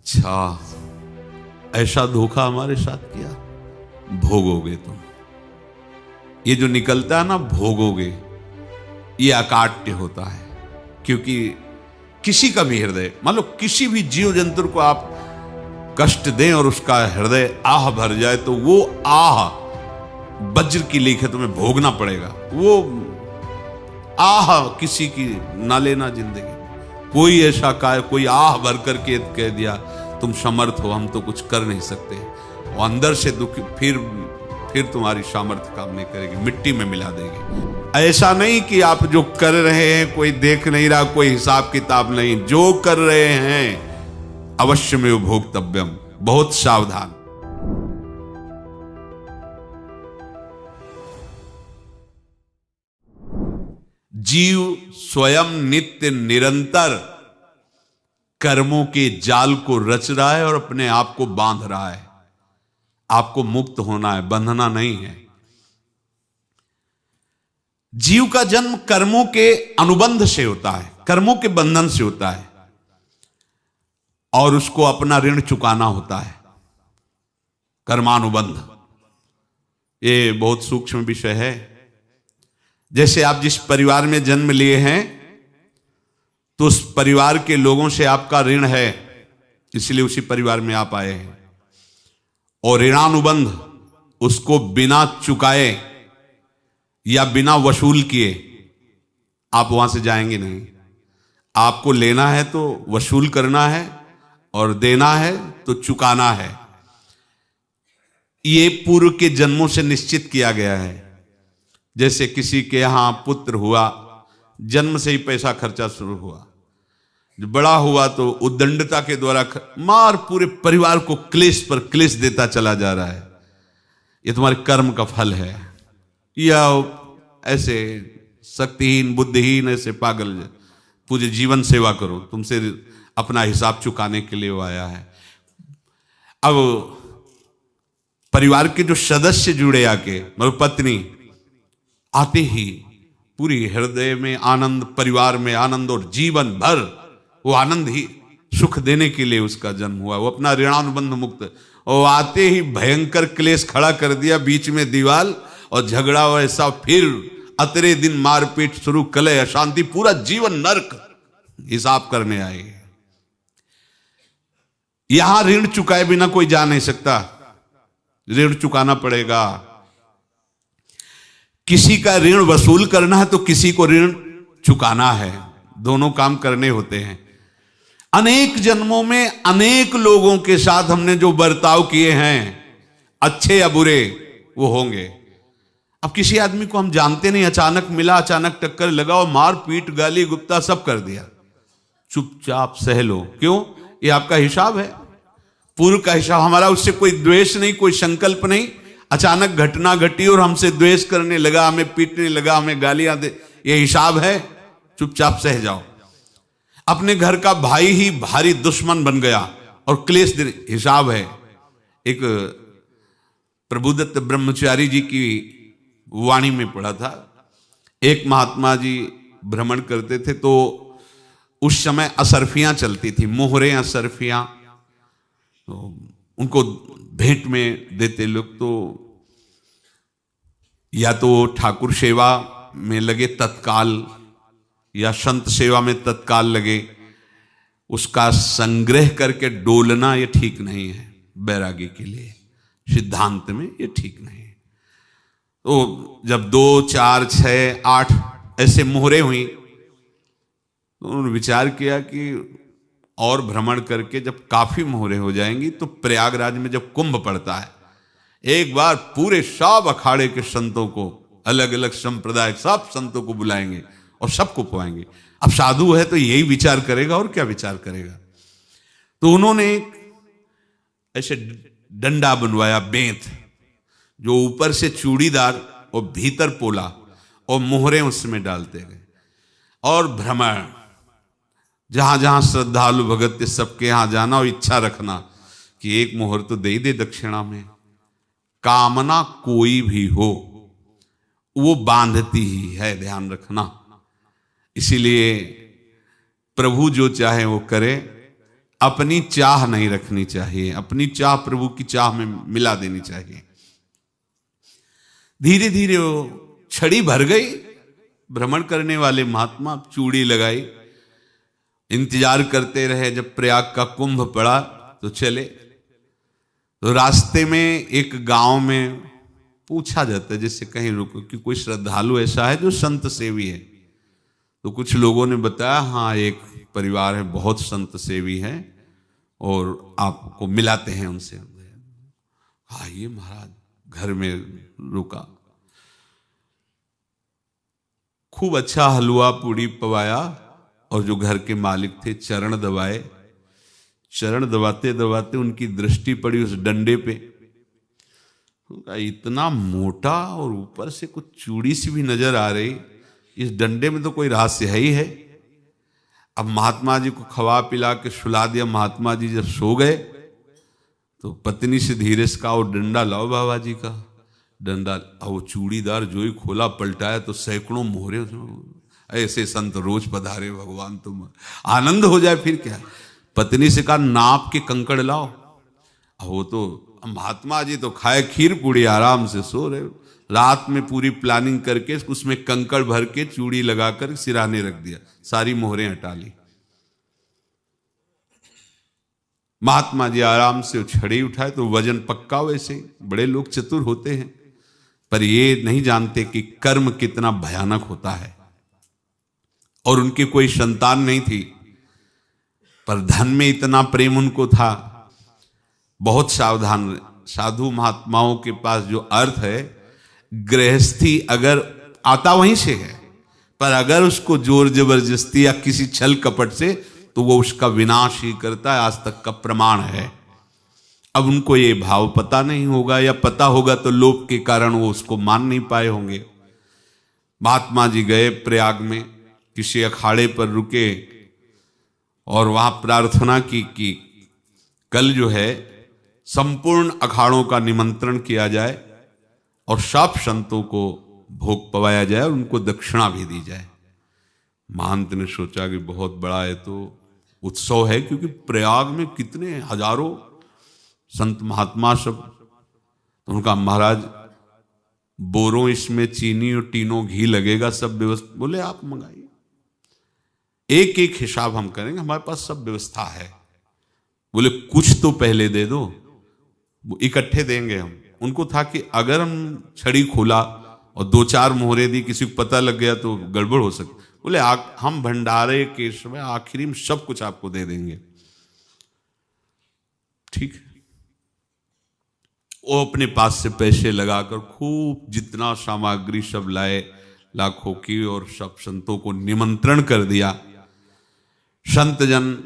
अच्छा, ऐसा धोखा हमारे साथ किया, भोगोगे तुम। ये जो निकलता है ना भोगोगे, ये अकाट्य होता है। क्योंकि किसी का भी हृदय, मान लो किसी भी जीव जंतु को आप कष्ट दें और उसका हृदय आह भर जाए, तो वो आह वज्र की लेखे तुम्हें भोगना पड़ेगा। वो आह किसी की ना लेना जिंदगी। कोई ऐसा कोई आह भर करके कह दिया तुम समर्थ हो, हम तो कुछ कर नहीं सकते, वो अंदर से दुखी, फिर तुम्हारी सामर्थ्य काम नहीं करेगी, मिट्टी में मिला देगी। ऐसा नहीं कि आप जो कर रहे हैं कोई देख नहीं रहा, कोई हिसाब किताब नहीं, जो कर रहे हैं अवश्य में भोक्तव्यम, बहुत सावधान। जीव स्वयं नित्य निरंतर कर्मों के जाल को रच रहा है और अपने आप को बांध रहा है। आपको मुक्त होना है, बंधना नहीं है। जीव का जन्म कर्मों के अनुबंध से होता है, कर्मों के बंधन से होता है, और उसको अपना ऋण चुकाना होता है। कर्मानुबंध ये बहुत सूक्ष्म विषय है। जैसे आप जिस परिवार में जन्म लिए हैं, तो उस परिवार के लोगों से आपका ऋण है, इसलिए उसी परिवार में आप आए हैं। और ऋणानुबंध, उसको बिना चुकाए या बिना वसूल किए आप वहां से जाएंगे नहीं। आपको लेना है तो वसूल करना है, और देना है तो चुकाना है। ये पूर्व के जन्मों से निश्चित किया गया है। जैसे किसी के यहां पुत्र हुआ, जन्म से ही पैसा खर्चा शुरू हुआ, जो बड़ा हुआ तो उद्दंडता के द्वारा मार पूरे परिवार को क्लेश पर क्लेश देता चला जा रहा है। ये तुम्हारे कर्म का फल है। या ऐसे शक्तिहीन बुद्धिहीन ऐसे पागल पूरे जीवन सेवा करो, तुमसे अपना हिसाब चुकाने के लिए वो आया है। अब परिवार के जो सदस्य जुड़े आके, मतलब पत्नी आते ही पूरी हृदय में आनंद, परिवार में आनंद, और जीवन भर वो आनंद ही सुख देने के लिए उसका जन्म हुआ। वो अपना ऋणानुबंध मुक्त, और आते ही भयंकर क्लेश खड़ा कर दिया, बीच में दीवाल और झगड़ा वैसा, फिर अतरे दिन मारपीट शुरू, कलह अशांति, पूरा जीवन नरक हिसाब करने आए। यहां ऋण चुकाए बिना कोई जा नहीं सकता, ऋण चुकाना पड़ेगा। किसी का ऋण वसूल करना है तो किसी को ऋण चुकाना है, दोनों काम करने होते हैं। अनेक जन्मों में अनेक लोगों के साथ हमने जो बर्ताव किए हैं, अच्छे या बुरे, वो होंगे। अब किसी आदमी को हम जानते नहीं, अचानक मिला, अचानक टक्कर लगा और मार पीट गाली गुप्ता सब कर दिया, चुपचाप सह लो। क्यों? ये आपका हिसाब है, पूर्व का हिसाब। हमारा उससे कोई द्वेष नहीं, कोई संकल्प नहीं। अचानक घटना घटी और हमसे द्वेष करने लगा, हमें पीटने लगा, हमें गालियां दे, ये हिसाब है, चुपचाप सह जाओ। अपने घर का भाई ही भारी दुश्मन बन गया और क्लेश, हिसाब है। एक प्रभुदत्त ब्रह्मचारी जी की वाणी में पढ़ा था, एक महात्मा जी भ्रमण करते थे, तो उस समय असरफियां चलती थी, मोहरे असरफियां, तो उनको भेंट में देते लोग। तो या तो ठाकुर सेवा में लगे तत्काल, या संत सेवा में तत्काल लगे, उसका संग्रह करके डोलना ये ठीक नहीं है। बैरागी के लिए सिद्धांत में ये ठीक नहीं है। तो जब 2, 4, 6, 8 ऐसे मोहरे हुई, तो उन्होंने विचार किया कि और भ्रमण करके जब काफी मोहरे हो जाएंगी तो प्रयागराज में जब कुंभ पड़ता है, एक बार पूरे सब अखाड़े के संतों को, अलग अलग संप्रदाय सब संतों को बुलाएंगे और सबको पवाएंगे। अब साधु है तो यही विचार करेगा, और क्या विचार करेगा। तो उन्होंने ऐसे डंडा बनवाया, बेंत, जो ऊपर से चूड़ीदार और भीतर पोला, और मोहरे उसमें डालते गए। और भ्रमण, जहां जहां श्रद्धालु भगत थे सबके यहां जाना, और इच्छा रखना कि एक मोहर तो दे दे दक्षिणा में। कामना कोई भी हो वो बांधती ही है, ध्यान रखना। इसीलिए प्रभु जो चाहे वो करे, अपनी चाह नहीं रखनी चाहिए, अपनी चाह प्रभु की चाह में मिला देनी चाहिए। धीरे धीरे वो छड़ी भर गई। भ्रमण करने वाले महात्मा चूड़ी लगाई, इंतजार करते रहे। जब प्रयाग का कुंभ पड़ा तो चले। तो रास्ते में एक गांव में पूछा जाता है, जैसे कहीं रुको कि कोई श्रद्धालु ऐसा है जो संत सेवी है। तो कुछ लोगों ने बताया, हाँ एक परिवार है बहुत संत सेवी है और आपको मिलाते हैं उनसे। आइए महाराज, घर में रुका। खूब अच्छा हलवा पूड़ी पवाया और जो घर के मालिक थे चरण दबाए। चरण दबाते दबाते उनकी दृष्टि पड़ी उस डंडे पे। इतना मोटा और ऊपर से कुछ चूड़ी सी भी नजर आ रही, इस डंडे में तो कोई रहस्य है ही है। अब महात्मा जी को खवा पिला के सुला दिया। महात्मा जी जब सो गए तो पत्नी से धीरे से कहा, वो डंडा लाओ बाबा जी का। डंडा, वो चूड़ीदार जो ही खोला पलटाया तो सैकड़ों मोहरे। ऐसे संत रोज पधारे भगवान, तुम आनंद हो जाए फिर क्या। पत्नी से कहा, नाप के कंकड़ लाओ। वो तो महात्मा जी तो खाए खीर पूड़ी, आराम से सो रहे। रात में पूरी प्लानिंग करके उसमें कंकड़ भर के चूड़ी लगाकर सिराने रख दिया, सारी मोहरें हटा ली। महात्मा जी आराम से छड़ी उठाए तो वजन पक्का। वैसे बड़े लोग चतुर होते हैं, पर ये नहीं जानते कि कर्म कितना भयानक होता है। और उनकी कोई संतान नहीं थी, पर धन में इतना प्रेम उनको था। बहुत सावधान। साधु महात्माओं के पास जो अर्थ है, गृहस्थी अगर आता वहीं से है, पर अगर उसको जोर जबरदस्ती या किसी छल कपट से, तो वो उसका विनाश ही करता है। आज तक का प्रमाण है। अब उनको ये भाव पता नहीं होगा, या पता होगा तो लोभ के कारण वो उसको मान नहीं पाए होंगे। महात्मा जी गए प्रयाग में, किसी अखाड़े पर रुके और वहां प्रार्थना की कि कल जो है संपूर्ण अखाड़ों का निमंत्रण किया जाए और सब संतों को भोग पवाया जाए और उनको दक्षिणा भी दी जाए। महंत ने सोचा कि बहुत बड़ा है तो उत्सव है, क्योंकि प्रयाग में कितने हजारों संत महात्मा सब। तो उनका महाराज बोरों इसमें चीनी और टीनों घी लगेगा, सब व्यवस्था। बोले आप मंगाइए, एक एक हिसाब हम करेंगे, हमारे पास सब व्यवस्था है। बोले कुछ तो पहले दे दो, वो इकट्ठे देंगे हम। उनको था कि अगर हम छड़ी खोला और दो चार मोहरे दी, किसी को पता लग गया तो गड़बड़ हो सकती। बोले हम भंडारे के समय आखिरी में सब कुछ आपको दे देंगे। ठीक है। वो अपने पास से पैसे लगाकर खूब जितना सामग्री सब लाए, लाखों की, और सब संतों को निमंत्रण कर दिया। संत जन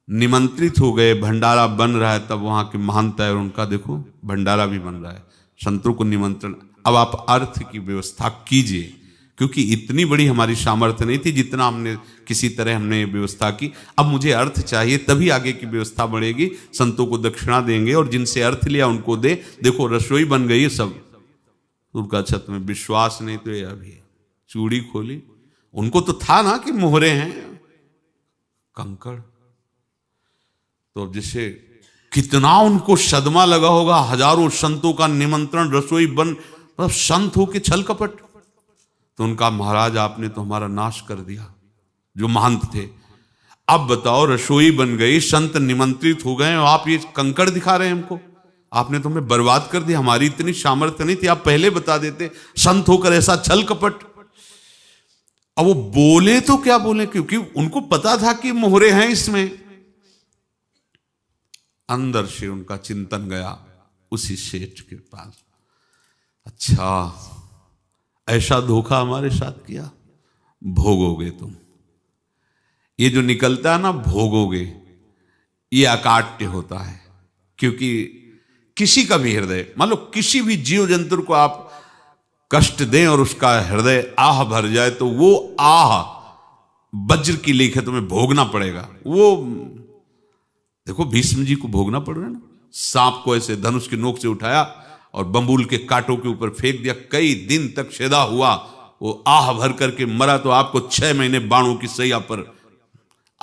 निमंत्रित हो गए, भंडारा बन रहा है। तब वहां के महंत है और उनका देखो भंडारा भी बन रहा है, संतों को निमंत्रण। अब आप अर्थ की व्यवस्था कीजिए, क्योंकि इतनी बड़ी हमारी सामर्थ्य नहीं थी जितना हमने किसी तरह हमने व्यवस्था की। अब मुझे अर्थ चाहिए, तभी आगे की व्यवस्था बढ़ेगी। संतों को दक्षिणा देंगे और जिनसे अर्थ लिया उनको दे। देखो रसोई बन गई है सब। उनका छत में विश्वास नहीं तो ये अभी चूड़ी खोली। उनको तो था ना कि मोहरे हैं, कंकड़। तो अब जैसे कितना उनको सदमा लगा होगा। हजारों संतों का निमंत्रण, रसोई बन, मतलब संत हो के छल कपट। तो उनका महाराज आपने तो हमारा नाश कर दिया, जो महंत थे। अब बताओ रसोई बन गई, संत निमंत्रित हो गए और आप ये कंकड़ दिखा रहे हैं हमको। आपने तो हमें बर्बाद कर दिया, हमारी इतनी सामर्थ्य नहीं थी, आप पहले बता देते। संत होकर ऐसा छल कपट। अब वो बोले तो क्या बोले, क्योंकि उनको पता था कि मोहरे हैं इसमें। अंदर से उनका चिंतन गया उसी सेठ के पास, अच्छा ऐसा धोखा हमारे साथ किया, भोगोगे तुम। ये जो निकलता है ना भोगोगे, ये अकाट्य होता है। क्योंकि किसी का भी हृदय, मान लो किसी भी जीव जंतु को आप कष्ट दें और उसका हृदय आह भर जाए, तो वो आह वज्र की लेख है, तुम्हें भोगना पड़ेगा। वो देखो भीष्म जी को भोगना पड़ रहा है ना। सांप को ऐसे धनुष की नोक से उठाया और बंबूल के कांटों के ऊपर फेंक दिया, कई दिन तक शेदा हुआ, वो आह भर करके मरा। तो आपको 6 महीने बाणों की सैया पर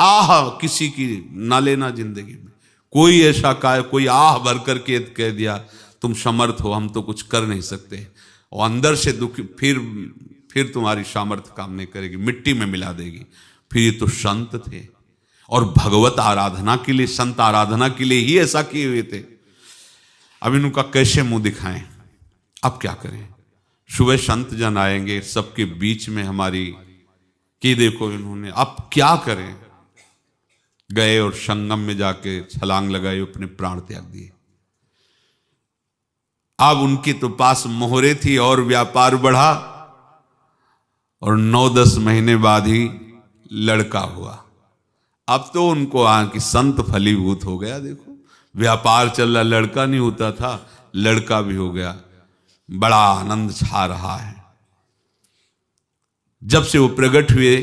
आह किसी की ना लेना जिंदगी में। कोई ऐसा कोई आह भर करके कह दिया तुम समर्थ हो, हम तो कुछ कर नहीं सकते, और अंदर से दुखी, फिर तुम्हारी सामर्थ्य काम नहीं करेगी, मिट्टी में मिला देगी। फिर ये तो संत थे और भगवत आराधना के लिए, संत आराधना के लिए ही ऐसा किए हुए थे। अब इनका कैसे मुंह दिखाएं, अब क्या करें। सुबह संत जन आएंगे, सबके बीच में हमारी कि देखो इन्होंने, अब क्या करें। गए और संगम में जाके छलांग लगाई, अपने प्राण त्याग दिए। अब उनके तो पास मोहरे थी और व्यापार बढ़ा, और 9-10 महीने बाद ही लड़का हुआ। अब तो उनको कि संत फलीभूत हो गया। देखो व्यापार चल रहा, लड़का नहीं होता था, लड़का भी हो गया, बड़ा आनंद छा रहा है। जब से वो प्रकट हुए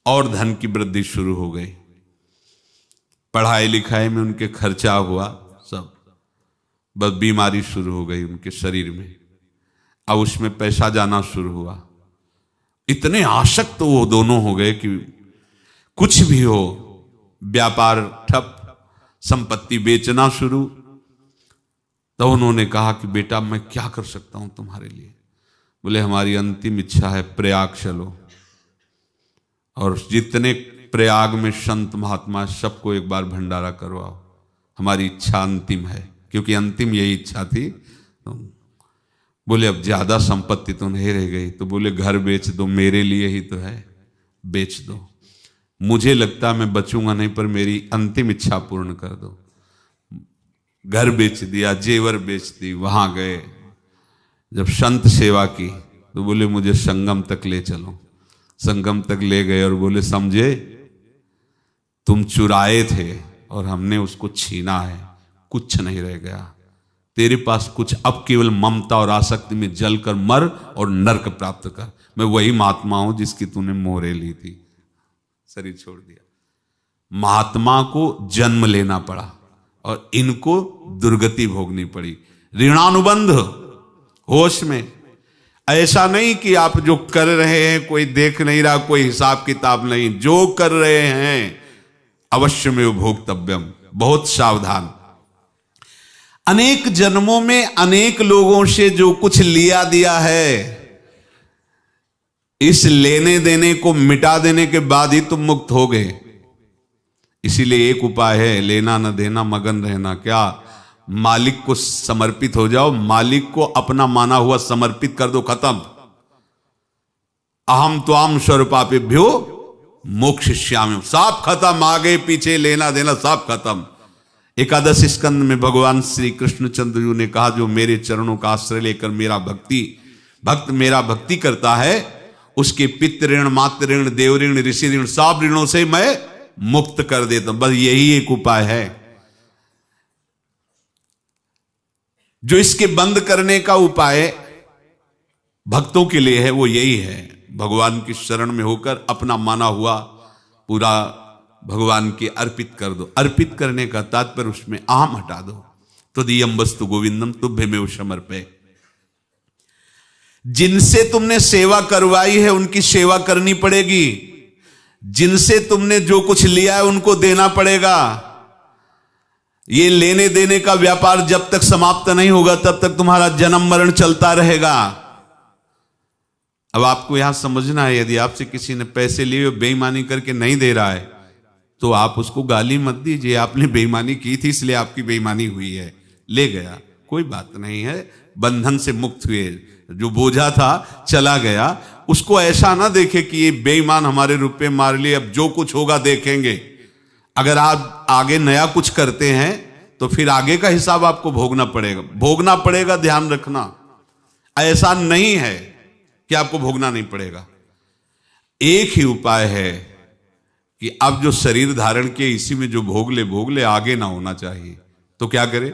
और धन की वृद्धि शुरू हो गई, पढ़ाई लिखाई में उनके खर्चा हुआ सब, बस बीमारी शुरू हो गई उनके शरीर में। अब उसमें पैसा जाना शुरू हुआ। इतने आसक्त तो वो दोनों हो गए कि कुछ भी हो, व्यापार ठप, संपत्ति बेचना शुरू। तो उन्होंने कहा कि बेटा मैं क्या कर सकता हूं तुम्हारे लिए। बोले हमारी अंतिम इच्छा है प्रयाग चलो, और जितने प्रयाग में संत महात्मा सबको एक बार भंडारा करवाओ, हमारी इच्छा अंतिम है, क्योंकि अंतिम यही इच्छा थी। बोले अब ज्यादा संपत्ति तो नहीं रह गई, तो बोले घर बेच दो, मेरे लिए ही तो है, बेच दो। मुझे लगता मैं बचूंगा नहीं, पर मेरी अंतिम इच्छा पूर्ण कर दो। घर बेच दिया, जेवर बेच दी। वहां गए, जब संत सेवा की तो बोले मुझे संगम तक ले चलो। संगम तक ले गए और बोले समझे तुम चुराए थे और हमने उसको छीना है, कुछ नहीं रह गया तेरे पास कुछ, अब केवल ममता और आसक्ति में जलकर मर और नरक प्राप्त कर। मैं वही महात्मा हूं जिसकी तूने मोहरे ली थी, शरीर छोड़ दिया। महात्मा को जन्म लेना पड़ा और इनको दुर्गति भोगनी पड़ी। ऋणानुबंध होश में, ऐसा नहीं कि आप जो कर रहे हैं कोई देख नहीं रहा, कोई हिसाब किताब नहीं, जो कर रहे हैं अवश्य में भोक्तव्यम, बहुत सावधान। अनेक जन्मों में अनेक लोगों से जो कुछ लिया दिया है, इस लेने देने को मिटा देने के बाद ही तुम मुक्त हो गए। इसीलिए एक उपाय है, लेना न देना मगन रहना। क्या? मालिक को समर्पित हो जाओ, मालिक को अपना माना हुआ समर्पित कर दो, खत्म। अहम त्वाम स्वरूपापेभ्यो मोक्षयिष्यामि, सब खत्म। आगे पीछे लेना देना सब खत्म। एकादश स्कंद में भगवान श्री कृष्णचंद्र जी ने कहा जो मेरे चरणों का आश्रय लेकर भक्त मेरा भक्ति करता है, उसके पितृ ऋण, मातृ ऋण, देव ऋण, ऋषि ऋण, सब ऋणों से मैं मुक्त कर देता हूं। बस यही एक उपाय है जो इसके बंद करने का उपाय भक्तों के लिए है, वो यही है, भगवान की शरण में होकर अपना माना हुआ पूरा भगवान के अर्पित कर दो। अर्पित करने का तात्पर्य उसमें अहम हटा दो। तो दियम वस्तु गोविंदम तुभ्यमेव समर्पये। जिनसे तुमने सेवा करवाई है उनकी सेवा करनी पड़ेगी, जिनसे तुमने जो कुछ लिया है उनको देना पड़ेगा। ये लेने देने का व्यापार जब तक समाप्त नहीं होगा तब तक तुम्हारा जन्म मरण चलता रहेगा। अब आपको यहां समझना है, यदि आपसे किसी ने पैसे लिए बेईमानी करके नहीं दे रहा है तो आप उसको गाली मत दीजिए, आपने बेईमानी की थी इसलिए आपकी बेईमानी हुई है, ले गया, कोई बात नहीं है, बंधन से मुक्त हुए, जो बोझा था चला गया। उसको ऐसा ना देखे कि ये बेईमान हमारे रुपए मार लिए, अब जो कुछ होगा देखेंगे। अगर आप आगे नया कुछ करते हैं तो फिर आगे का हिसाब आपको भोगना पड़ेगा, ध्यान रखना। ऐसा नहीं है कि आपको भोगना नहीं पड़ेगा। एक ही उपाय है कि अब जो शरीर धारण किए इसी में जो भोग ले, आगे ना होना चाहिए। तो क्या करे?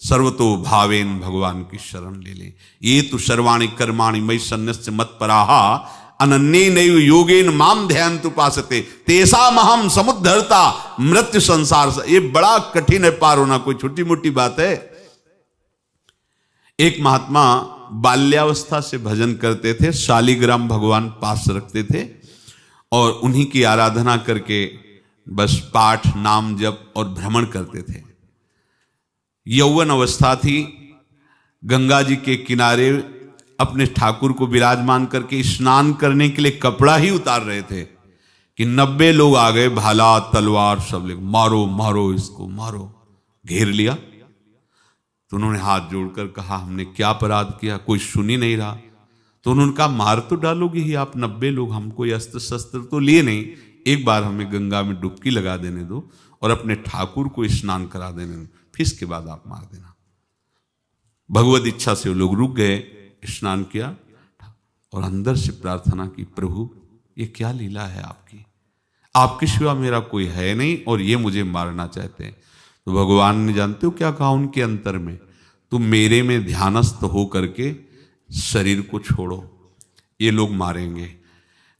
सर्वतो भावेन भगवान की शरण ले ले। ये तो सर्वाणि कर्माणि मयि सन्न्यस्य मत्पराहा अनन्येनैव योगेन माम ध्यायन्तु उपासते तेषाम् अहं समुद्धर्ता मृत्यु संसार से। ये बड़ा कठिन है पार होना, कोई छोटी मोटी बात है। एक महात्मा बाल्यावस्था से भजन करते थे, शालिग्राम भगवान पास रखते थे और उन्हीं की आराधना करके बस पाठ नाम जप और भ्रमण करते थे। यौवन अवस्था थी, गंगा जी के किनारे अपने ठाकुर को विराजमान करके स्नान करने के लिए कपड़ा ही उतार रहे थे कि 90 लोग आ गए, भाला तलवार सब ले, मारो मारो इसको मारो, घेर लिया। तो उन्होंने हाथ जोड़कर कहा हमने क्या अपराध किया, कोई सुन ही नहीं रहा। तो उन्होंने कहा मार तो डालोगे ही आप 90 लोग, हम कोई अस्त्र शस्त्र तो लिए नहीं, एक बार हमें गंगा में डुबकी लगा देने दो और अपने ठाकुर को स्नान करा देने दो, फिर इसके बाद आप मार देना। भगवत इच्छा से वो लोग रुक गए, स्नान किया और अंदर से प्रार्थना की, प्रभु ये क्या लीला है आपकी, आपके सिवा मेरा कोई है नहीं और ये मुझे मारना चाहते हैं। तो भगवान ने जानते हो क्या कहा उनके अंतर में, तुम मेरे में ध्यानस्थ हो करके शरीर को छोड़ो, ये लोग मारेंगे,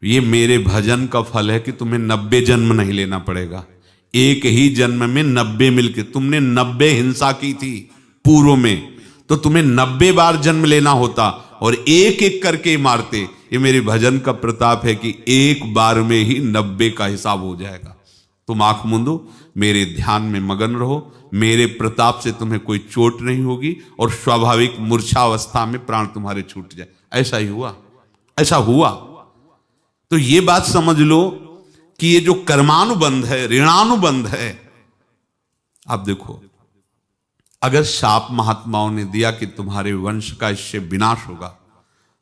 ये मेरे भजन का फल है कि तुम्हें 90 जन्म नहीं लेना पड़ेगा, एक ही जन्म में 90 मिलके, तुमने 90 हिंसा की थी पूर्व में, तो तुम्हें 90 बार जन्म लेना होता और एक एक करके मारते। ये मेरे भजन का प्रताप है कि एक बार में ही 90 का हिसाब हो जाएगा। तुम आंख मूंदो, मेरे ध्यान में मगन रहो, मेरे प्रताप से तुम्हें कोई चोट नहीं होगी और स्वाभाविक मूर्छावस्था में प्राण तुम्हारे छूट जाए। ऐसा ही हुआ, ऐसा हुआ। तो ये बात समझ लो कि ये जो कर्मानुबंध है, ऋणानुबंध है। आप देखो, अगर शाप महात्माओं ने दिया कि तुम्हारे वंश का इससे विनाश होगा,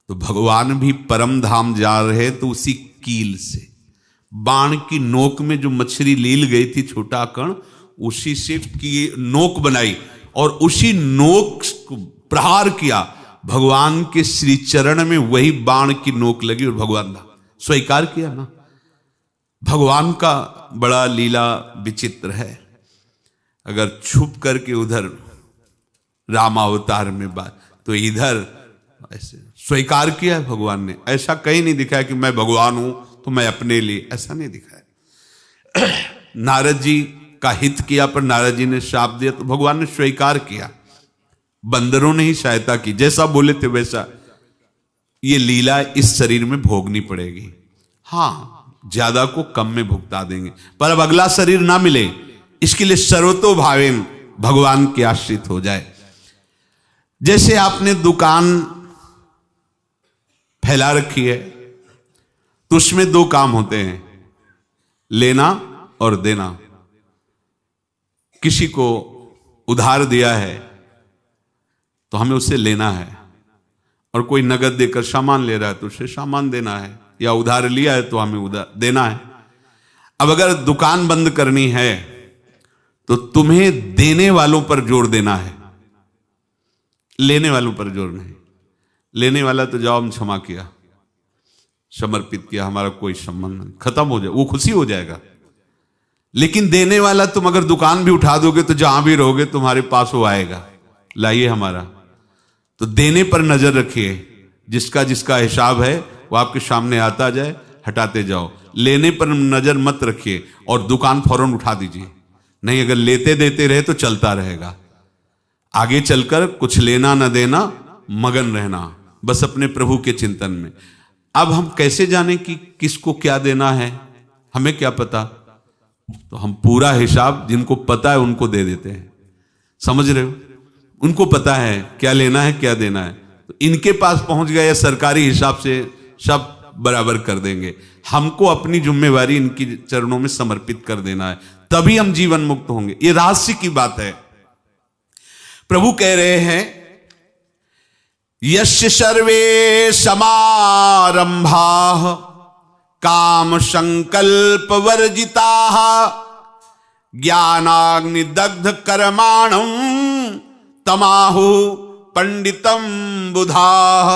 तो भगवान भी परम धाम जा रहे तो उसी कील से, बाण की नोक में जो मछली लील गई थी छोटा कण, उसी से की नोक बनाई और उसी नोक को प्रहार किया, भगवान के श्री चरण में वही बाण की नोक लगी और भगवान ने स्वीकार किया ना। भगवान का बड़ा लीला विचित्र है। अगर छुप करके उधर रामावतार में बात, तो इधर ऐसे स्वीकार किया है भगवान ने। ऐसा कहीं नहीं दिखाया कि मैं भगवान हूं तो मैं अपने लिए, ऐसा नहीं दिखाया। नारद जी का हित किया पर नारद जी ने श्राप दिया तो भगवान ने स्वीकार किया। बंदरों ने ही सहायता की, जैसा बोले थे वैसा। ये लीला इस शरीर में भोगनी पड़ेगी। हाँ, ज्यादा को कम में भुगता देंगे, पर अब अगला शरीर ना मिले इसके लिए सर्वतो भावेन भगवान के आश्रित हो जाए। जैसे आपने दुकान फैला रखी है तो उसमें दो काम होते हैं, लेना और देना। किसी को उधार दिया है तो हमें उससे लेना है, और कोई नगद देकर सामान ले रहा है तो उससे सामान देना है, या उधार लिया है तो हमें उधार देना है। अब अगर दुकान बंद करनी है तो तुम्हें देने वालों पर जोर देना है, लेने वालों पर जोर नहीं। लेने वाला तो जाओ हम क्षमा किया, समर्पित किया, हमारा कोई संबंध नहीं, खत्म हो जाए, वो खुशी हो जाएगा। लेकिन देने वाला तुम अगर दुकान भी उठा दोगे तो जहां भी रहोगे तुम्हारे पास वो आएगा, लाइए हमारा। तो देने पर नजर रखिए, जिसका जिसका हिसाब है वो आपके सामने आता जाए, हटाते जाओ। लेने पर नजर मत रखिए और दुकान फौरन उठा दीजिए, नहीं अगर लेते देते रहे तो चलता रहेगा। आगे चलकर कुछ लेना न देना, मगन रहना बस अपने प्रभु के चिंतन में। अब हम कैसे जाने कि किसको क्या देना है, हमें क्या पता? तो हम पूरा हिसाब जिनको पता है उनको दे देते हैं, समझ रहे हो? उनको पता है क्या लेना है क्या देना है, तो इनके पास पहुंच गए या सरकारी हिसाब से सब बराबर कर देंगे। हमको अपनी जिम्मेवारी इनकी चरणों में समर्पित कर देना है, तभी हम जीवन मुक्त होंगे। ये रहस्य की बात है। प्रभु कह रहे हैं यस्य सर्वे समारंभाः काम संकल्प वर्जिताः ज्ञानाग्नि दग्ध कर्माणं तमाहु पंडितम बुधाः।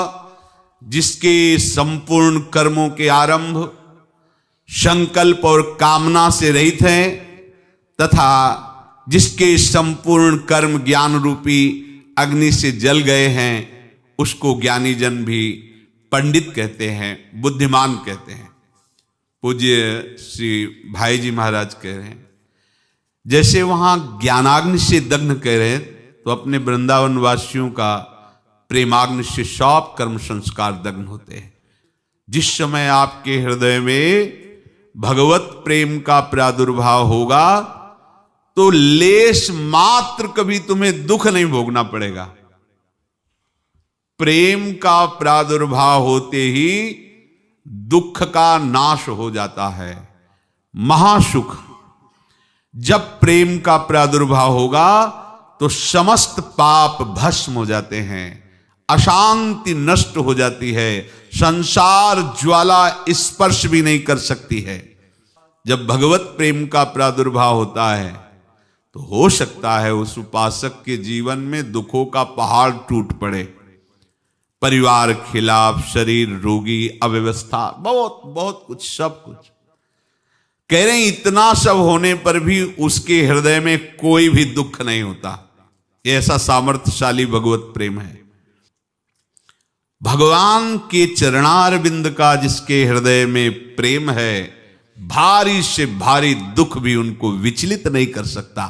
जिसके संपूर्ण कर्मों के आरंभ संकल्प और कामना से रहित हैं, तथा जिसके संपूर्ण कर्म ज्ञान रूपी अग्नि से जल गए हैं, उसको ज्ञानी जन भी पंडित कहते हैं, बुद्धिमान कहते हैं। पूज्य श्री भाई जी महाराज कह रहे हैं जैसे वहां ज्ञानाग्नि से दग्ध कह रहे हैं, तो अपने वृंदावन वासियों का प्रेमाग्नि से सब कर्म संस्कार दग्न होते हैं। जिस समय आपके हृदय में भगवत प्रेम का प्रादुर्भाव होगा तो लेश मात्र कभी तुम्हें दुख नहीं भोगना पड़ेगा। प्रेम का प्रादुर्भाव होते ही दुख का नाश हो जाता है, महासुख। जब प्रेम का प्रादुर्भाव होगा तो समस्त पाप भस्म हो जाते हैं, अशांति नष्ट हो जाती है, संसार ज्वाला स्पर्श भी नहीं कर सकती है। जब भगवत प्रेम का प्रादुर्भाव होता है तो हो सकता है उस उपासक के जीवन में दुखों का पहाड़ टूट पड़े, परिवार खिलाफ, शरीर रोगी, अव्यवस्था, बहुत बहुत कुछ, सब कुछ। कह रहे हैं इतना सब होने पर भी उसके हृदय में कोई भी दुख नहीं होता। ऐसा सामर्थ्यशाली भगवत प्रेम है। भगवान के चरणारविंद का जिसके हृदय में प्रेम है, भारी से भारी दुख भी उनको विचलित नहीं कर सकता।